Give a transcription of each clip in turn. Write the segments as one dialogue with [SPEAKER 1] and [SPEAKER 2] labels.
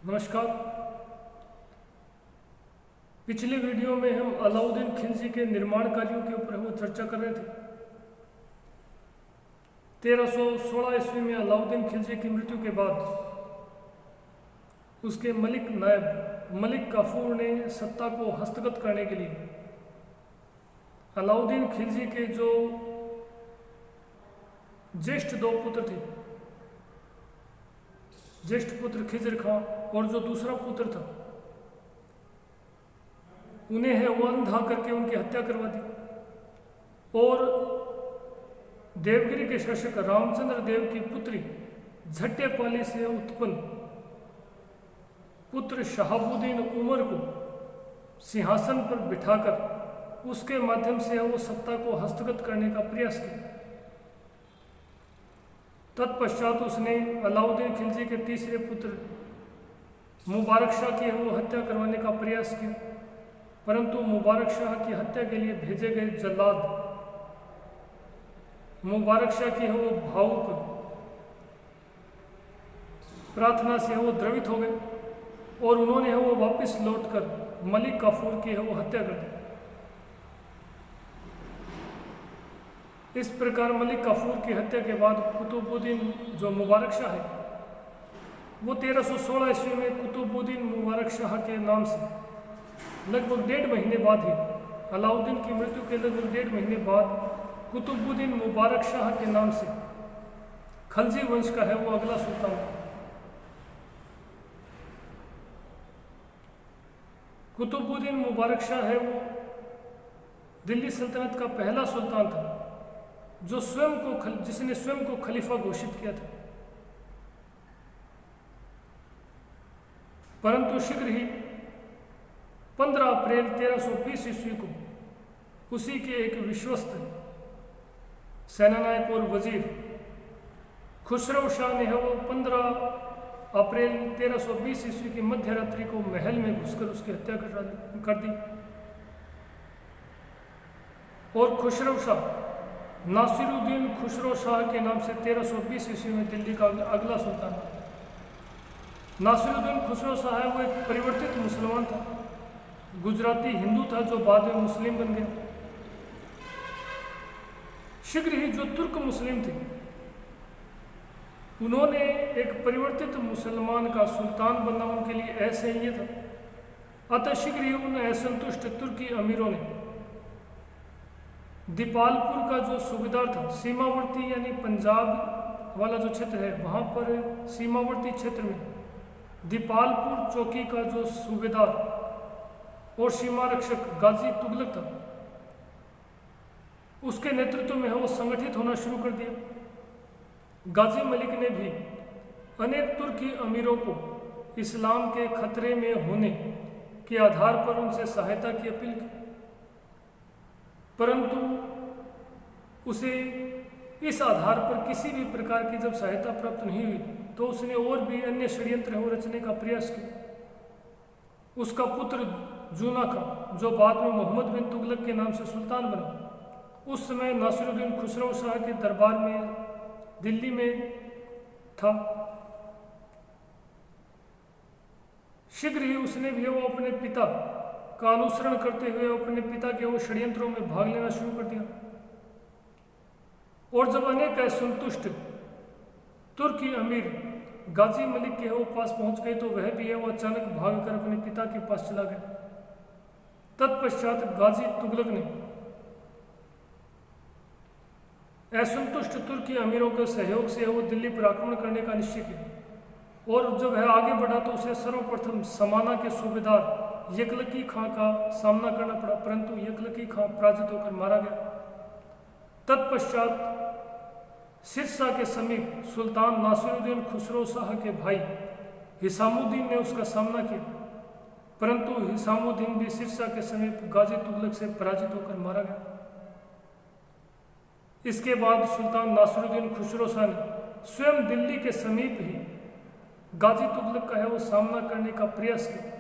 [SPEAKER 1] नमस्कार। पिछले वीडियो में हम अलाउद्दीन खिलजी के निर्माण कार्यों के ऊपर हम चर्चा कर रहे थे। 1316 ईस्वी में अलाउद्दीन खिलजी की मृत्यु के बाद उसके मलिक नायब मलिक काफूर ने सत्ता को हस्तगत करने के लिए अलाउद्दीन खिलजी के जो ज्येष्ठ दो पुत्र थे, ज्येष्ठ पुत्र खिजर खां और जो दूसरा पुत्र था, उन्हें है वो अंधा करके उनकी हत्या करवा दी और देवगिरी के शासक रामचंद्र देव की पुत्री झट्यपाली से उत्पन्न पुत्र शहाबुद्दीन उमर को सिंहासन पर बिठाकर उसके माध्यम से वो सत्ता को हस्तगत करने का प्रयास किया। तत्पश्चात उसने अलाउद्दीन खिलजी के तीसरे पुत्र मुबारक शाह की वो हत्या करवाने का प्रयास किया, परंतु मुबारक शाह की हत्या के लिए भेजे गए जल्लाद मुबारक शाह की वो भावुक प्रार्थना से वो द्रवित हो गए और उन्होंने वो वापस लौटकर मलिक काफूर की वो हत्या कर दी। इस प्रकार मलिक काफूर की हत्या के बाद कुतुबुद्दीन जो मुबारक शाह है वो 1316 ईस्वी में कुतुबुद्दीन मुबारक शाह के नाम से लगभग 1.5 महीने बाद ही अलाउद्दीन की मृत्यु के लगभग 1.5 महीने बाद कुतुबुद्दीन मुबारक शाह के नाम से खलजी वंश का है वो अगला सुल्तान। कुतुबुद्दीन मुबारक शाह है वो दिल्ली सल्तनत का पहला सुल्तान था जो जिसने स्वयं को खलीफा घोषित किया था, परंतु शीघ्र ही 15 अप्रैल 1320 ईस्वी को उसी के एक विश्वस्त सेनानायक और वजीर खुसरो शाह ने वो 15 अप्रैल 1320 ईस्वी की मध्य रात्रि को महल में घुसकर उसकी हत्या कर दी और खुसरो शाह नासिरुद्दीन खुसरो शाह के नाम से 1320 ईस्वी में दिल्ली का अगला सुल्तान। नासिरुद्दीन खुसरो शाह है वो एक परिवर्तित मुसलमान था, गुजराती हिंदू था जो बाद में मुस्लिम बन गया। शीघ्र ही जो तुर्क मुस्लिम थे उन्होंने एक परिवर्तित मुसलमान का सुल्तान बनना उनके लिए असह्य था, अतः शीघ्र ही उन असंतुष्ट तुर्की अमीरों ने दीपालपुर का जो सूबेदार था, सीमावर्ती यानी पंजाब वाला जो क्षेत्र है वहाँ पर सीमावर्ती क्षेत्र में दीपालपुर चौकी का जो सूबेदार और सीमा रक्षक गाजी तुगलक था, उसके नेतृत्व में वो संगठित होना शुरू कर दिया। गाजी मलिक ने भी अनेक तुर्की अमीरों को इस्लाम के खतरे में होने के आधार पर उनसे सहायता की अपील की, परंतु उसे इस आधार पर किसी भी प्रकार की जब सहायता प्राप्त नहीं हुई तो उसने और भी अन्य षड्यंत्र रचने का प्रयास किया। उसका पुत्र जूना खां जो बाद में मोहम्मद बिन तुगलक के नाम से सुल्तान बना, उस समय नासिरुद्दीन खुसरो शाह के दरबार में दिल्ली में था। शीघ्र ही उसने भी वो अपने पिता का अनुसरण करते हुए अपने पिता के वो षड्यंत्रों में भाग लेना शुरू कर दिया और जब अनेक असंतुष्ट तुर्की अमीर गाजी मलिक के वो पास पहुंच गए तो वह भी है वो अचानक भागकर अपने पिता के पास चला गया। तत्पश्चात गाजी तुगलक ने असंतुष्ट तुर्की अमीरों के सहयोग से वो दिल्ली पर आक्रमण करने का निश्चय किया और जब वह आगे बढ़ा तो उसे सर्वप्रथम समाना के सूबेदार यकलकी खां का सामना करना पड़ा, परंतु यकलकी खां पराजित होकर मारा गया। तत्पश्चात सिरसा के समीप सुल्तान नासिरुद्दीन खुसरो शाह के भाई हिसामुद्दीन ने उसका सामना किया, परंतु हिसामुद्दीन भी सिरसा के समीप गाजी तुगलक से पराजित होकर मारा गया। इसके बाद सुल्तान नासिरुद्दीन खुसरो शाह ने स्वयं दिल्ली के समीप ही गाजी तुगलक का है वो सामना करने का प्रयास किया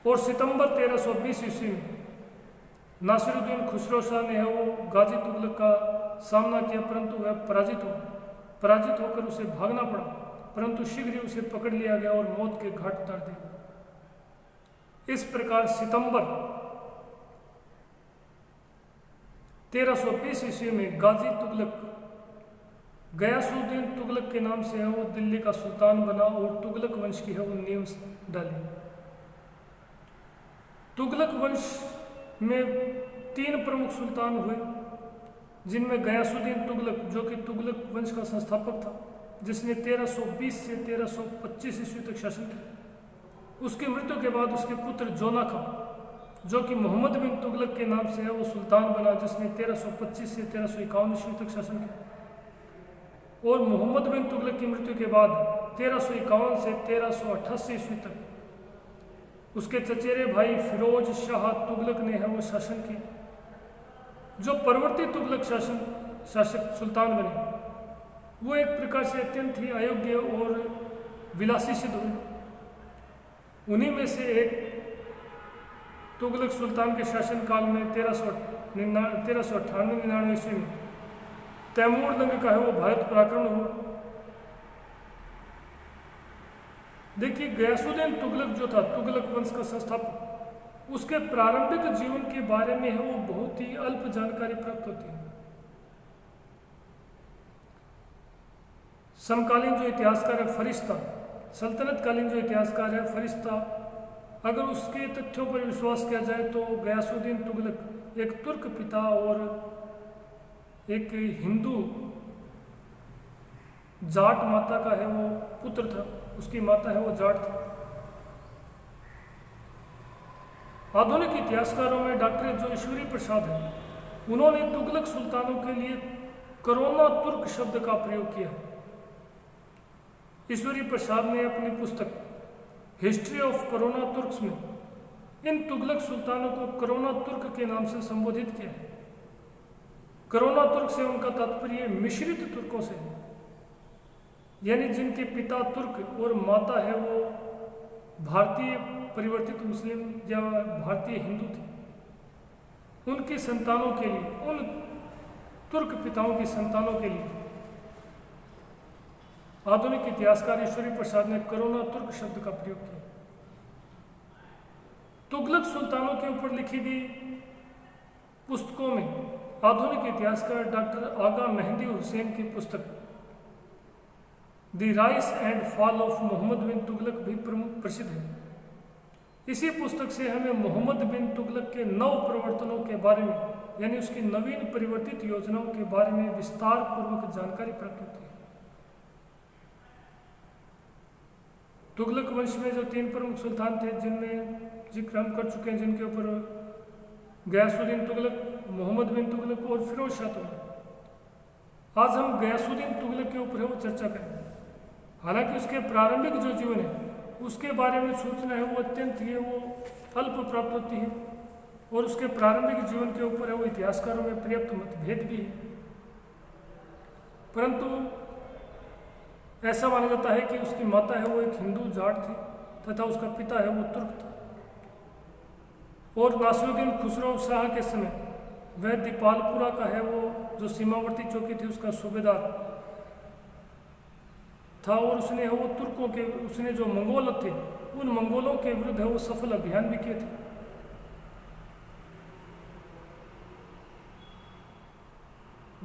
[SPEAKER 1] और सितंबर 1320 ईस्वी में नासिरुद्दीन खुसरो शाह ने है वो गाजी तुगलक का सामना किया, परंतु वह पराजित होकर उसे भागना पड़ा परंतु शीघ्र ही उसे पकड़ लिया गया और मौत के घाट उतार दिया गया। इस प्रकार सितंबर 1320 ईस्वी में गाजी तुगलक गयासुद्दीन तुगलक के नाम से है वो दिल्ली का सुल्तान बना और तुगलक वंश की है वो नींव डाली। तुगलक वंश में 3 प्रमुख सुल्तान हुए, जिनमें गयासुद्दीन तुगलक जो कि तुगलक वंश का संस्थापक था, जिसने 1320 से 1325 ईस्वी तक शासन किया। उसकी मृत्यु के बाद उसके पुत्र जोना का, जो कि मोहम्मद बिन तुगलक के नाम से है, वो सुल्तान बना, जिसने 1325 से 1351 ईस्वी तक शासन किया। और मोहम्मद बिन तुगलक की मृत्यु के बाद 1351 से 1388 ईस्वी तक उसके चचेरे भाई फिरोज शाह तुगलक ने है वो शासन किया, जो परवर्ती तुगलक शासक सुल्तान बने। वो एक प्रकार से अत्यंत ही अयोग्य और विलासी सिद्ध हुए। उन्हीं में से एक तुगलक सुल्तान के शासनकाल में 1398-99 ईस्वी में तैमूर लंग का है वो भारत पर आक्रमण हुआ। देखिए, गयासुद्दीन तुगलक जो था तुगलक वंश का संस्थापक, उसके प्रारंभिक जीवन के बारे में है वो बहुत ही अल्प जानकारी प्राप्त होती है। समकालीन जो इतिहासकार है फरिश्ता, सल्तनत कालीन जो इतिहासकार है फरिश्ता, अगर उसके तथ्यों पर विश्वास किया जाए तो गयासुद्दीन तुगलक एक तुर्क पिता और एक हिंदू जाट माता का है वो पुत्र था। उसकी माता है वो जाट थी। आधुनिक इतिहासकारों में डॉक्टर जो ईश्वरी प्रसाद है, उन्होंने तुगलक सुल्तानों के लिए करोना तुर्क शब्द का प्रयोग किया। ईश्वरी प्रसाद ने अपनी पुस्तक हिस्ट्री ऑफ करोना तुर्क्स में इन तुगलक सुल्तानों को करोना तुर्क के नाम से संबोधित किया है। करोना तुर्क से उनका तात्पर्य मिश्रित तुर्कों से है, यानी जिनके पिता तुर्क और माता है वो भारतीय परिवर्तित मुस्लिम या भारतीय हिंदू थे। उनकी संतानों के लिए, उन तुर्क पिताओं की संतानों के लिए आधुनिक इतिहासकार ईश्वरी प्रसाद ने करोना तुर्क शब्द का प्रयोग किया। तुगलक सुल्तानों के ऊपर लिखी गई पुस्तकों में आधुनिक इतिहासकार डॉक्टर आगा मेहंदी हुसैन की पुस्तक the rise and fall of Mohammad bin Tughlaq भी प्रसिद्ध है। इसी पुस्तक से हमें मोहम्मद बिन तुगलक के नव प्रवर्तनों के बारे में, यानी उसकी नवीन परिवर्तित योजनाओं के बारे में विस्तार पूर्वक जानकारी प्राप्त होती है। तुगलक वंश में जो 3 प्रमुख सुल्तान थे, जिनमें जिक्र हम कर चुके हैं, जिनके ऊपर गयासुद्दीन तुगलक, मोहम्मद बिन तुगलक और फिरोज शाह तुगलक। आज हम गयासुद्दीन तुगलक के ऊपर है वो चर्चा करेंगे। हालांकि उसके प्रारंभिक जो जीवन है उसके बारे में सूचना है वो अत्यंत ही वो अल्प प्राप्त होती है, और उसके प्रारंभिक जीवन के ऊपर है वो इतिहासकारों में पर्याप्त मतभेद भी है। परंतु ऐसा माना जाता है कि उसकी माता है वो एक हिंदू जाट थी तथा उसका पिता है वो तुर्क था। और नासिरुद्दीन खुसरो शाह के समय वह दीपालपुरा का है वो जो सीमावर्ती चौकी थी उसका सूबेदार था, और उसने वो तुर्कों के, उसने जो मंगोल थे उन मंगोलों के विरुद्ध है वो सफल अभियान भी किए थे।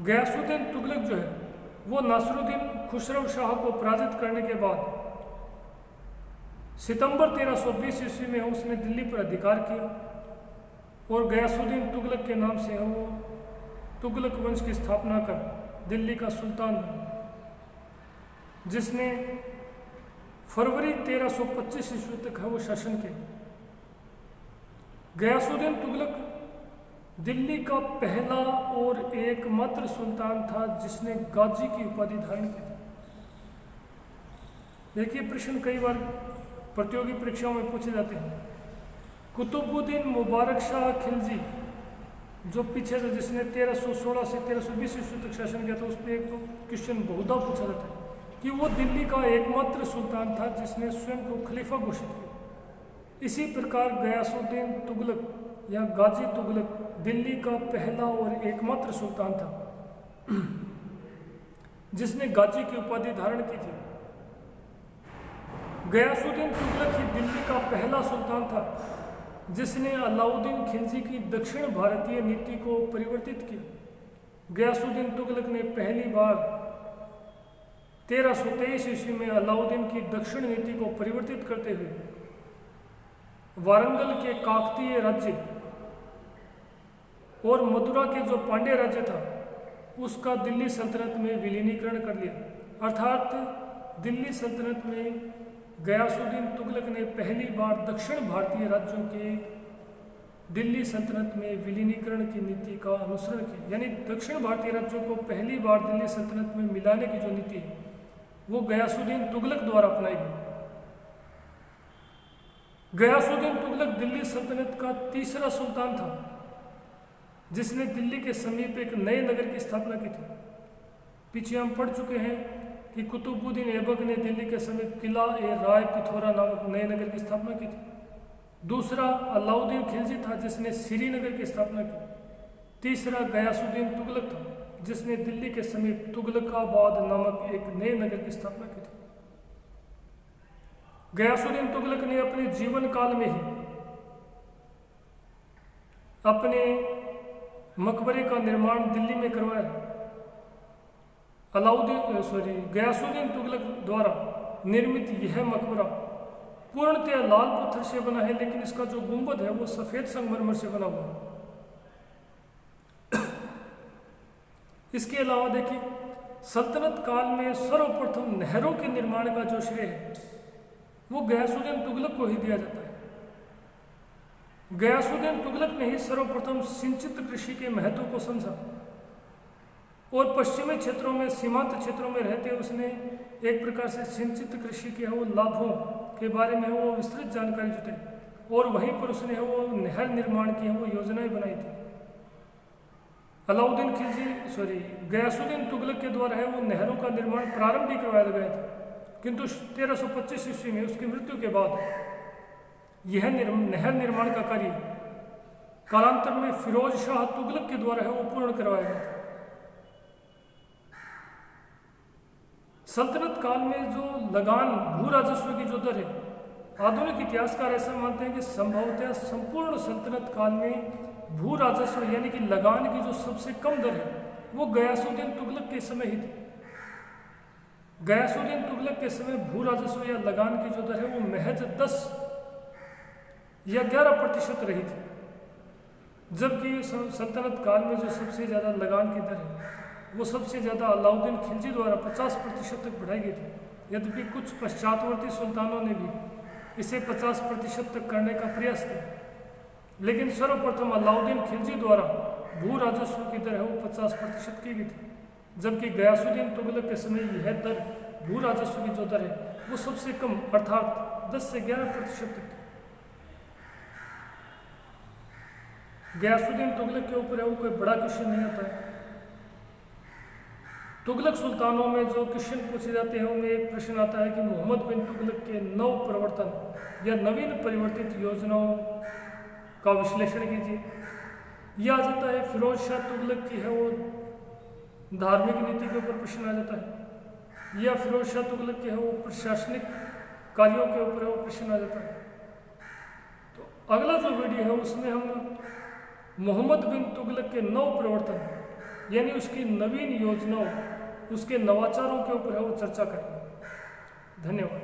[SPEAKER 1] गयासुद्दीन तुगलक जो है वो नासिरुद्दीन खुसरो शाह को पराजित करने के बाद सितंबर 1320 ईस्वी में उसने दिल्ली पर अधिकार किया और गयासुद्दीन तुगलक के नाम से वो तुगलक वंश की स्थापना कर दिल्ली का सुल्तान बना, जिसने फरवरी 1325 ईस्वी तक है वो शासन किया। गयासुद्दीन तुगलक दिल्ली का पहला और एकमात्र सुल्तान था जिसने गाजी की उपाधि धारण की थी। देखिए, प्रश्न कई बार प्रतियोगी परीक्षाओं में पूछे जाते हैं। कुतुबुद्दीन मुबारक शाह खिलजी जो पीछे था, जिसने 1316 से 1320 ईस्वी तक शासन किया था, उस पर एक क्वेश्चन बहुधा पूछा जाता है कि वो दिल्ली का एकमात्र सुल्तान था जिसने स्वयं को खलीफा घोषित किया। इसी प्रकार गयासुद्दीन तुगलक या गाजी तुगलक दिल्ली का पहला और एकमात्र सुल्तान था जिसने गाजी की उपाधि धारण की थी। गयासुद्दीन तुगलक ही दिल्ली का पहला सुल्तान था जिसने अलाउद्दीन खिलजी की दक्षिण भारतीय नीति को परिवर्तित किया। गयासुद्दीन तुगलक ने पहली बार 1323 ईस्वी में अलाउद्दीन की दक्षिण नीति को परिवर्तित करते हुए वारंगल के काकतीय राज्य और मथुरा के जो पांड्य राज्य था उसका दिल्ली सल्तनत में विलीनीकरण कर लिया। अर्थात दिल्ली सल्तनत में गयासुद्दीन तुगलक ने पहली बार दक्षिण भारतीय राज्यों के दिल्ली सल्तनत में विलीनीकरण की नीति का अनुसरण किया। यानी दक्षिण भारतीय राज्यों को पहली बार दिल्ली सल्तनत में मिलाने की जो नीति है वो गयासुद्दीन तुगलक द्वारा अपनाई गई। गयासुद्दीन तुगलक दिल्ली सल्तनत का तीसरा सुल्तान था जिसने दिल्ली के समीप एक नए नगर की स्थापना की थी। पीछे हम पढ़ चुके हैं कि कुतुबुद्दीन ऐबक ने दिल्ली के समीप किला ए राय पिथौरा नामक नए नगर की स्थापना की थी। दूसरा अलाउद्दीन खिलजी था जिसने श्रीनगर की स्थापना की। तीसरा गयासुद्दीन तुगलक था जिसने दिल्ली के समीप तुगलकाबाद नामक एक नए नगर की स्थापना की थी। गयासुद्दीन तुगलक ने अपने जीवन काल में ही अपने मकबरे का निर्माण दिल्ली में करवाया। गयासुद्दीन तुगलक द्वारा निर्मित यह मकबरा पूर्णतः लाल पत्थर से बना है, लेकिन इसका जो गुंबद है वो सफेद संगमरमर से बना हुआ है। इसके अलावा देखिए, सल्तनत काल में सर्वप्रथम नहरों के निर्माण का जो श्रेय है वो गयासुद्दीन तुगलक को ही दिया जाता है। गयासुद्दीन तुगलक ने ही सर्वप्रथम सिंचित कृषि के महत्व को समझा और पश्चिमी क्षेत्रों में, सीमांत क्षेत्रों में रहते उसने एक प्रकार से सिंचित कृषि के वो लाभों के बारे में वो विस्तृत जानकारी जुटाई और वहीं पर उसने वो नहर निर्माण की वो योजनाएं बनाई थी। गयासुद्दीन तुगलक के द्वारा है वो नहरों का निर्माण प्रारंभ भी करवाया गया था, किंतु 1325 ईस्वी में उसकी मृत्यु के बाद यह नहर निर्माण का कार्य कालांतर में फिरोज शाह तुगलक के द्वारा है वो पूर्ण करवाया गया था। सल्तनत काल में जो लगान भू राजस्व की जो दर है, आधुनिक इतिहासकार ऐसा मानते हैं कि संभवतः संपूर्ण सल्तनत काल में भू राजस्व यानी कि लगान की जो सबसे कम दर है वो गयासुद्दीन तुगलक के समय ही थी। गयासुद्दीन तुगलक के समय भू राजस्व या लगान की जो दर है वो महज 10 या 11% रही थी, जबकि सल्तनत काल में जो सबसे ज़्यादा लगान की दर है वो सबसे ज़्यादा अलाउद्दीन खिलजी द्वारा 50% तक बढ़ाई गई थी। यद्यपि कुछ पश्चातवर्ती सुल्तानों ने भी इसे 50% तक करने का प्रयास किया, लेकिन सर्वप्रथम अलाउद्दीन खिलजी द्वारा भू राजस्व की दर है वो 50% की गई थी, जबकि गयासुद्दीन तुगलक के समय यह दर भू राजस्व की जो दर है वो सबसे कम अर्थात 10 से 11% तक थी। गयासुद्दीन तुगलक के ऊपर है वो कोई बड़ा क्वेश्चन नहीं आता है। तुगलक सुल्तानों में जो क्वेश्चन पूछे जाते हैं उनमें एक प्रश्न आता है कि मोहम्मद बिन तुगलक के नव प्रवर्तन या नवीन परिवर्तित योजनाओं का विश्लेषण कीजिए। यह आ जाता है फिरोज शाह तुगलक की है वो धार्मिक नीति के ऊपर प्रश्न आ जाता है, या फिरोज शाह तुगलक के है वो प्रशासनिक कार्यों के ऊपर है वो प्रश्न आ जाता है। तो अगला जो वीडियो है उसमें हम मोहम्मद बिन तुगलक के नव प्रवर्तन यानी उसकी नवीन योजनाओं, उसके नवाचारों के ऊपर है वो चर्चा करेंगे। धन्यवाद।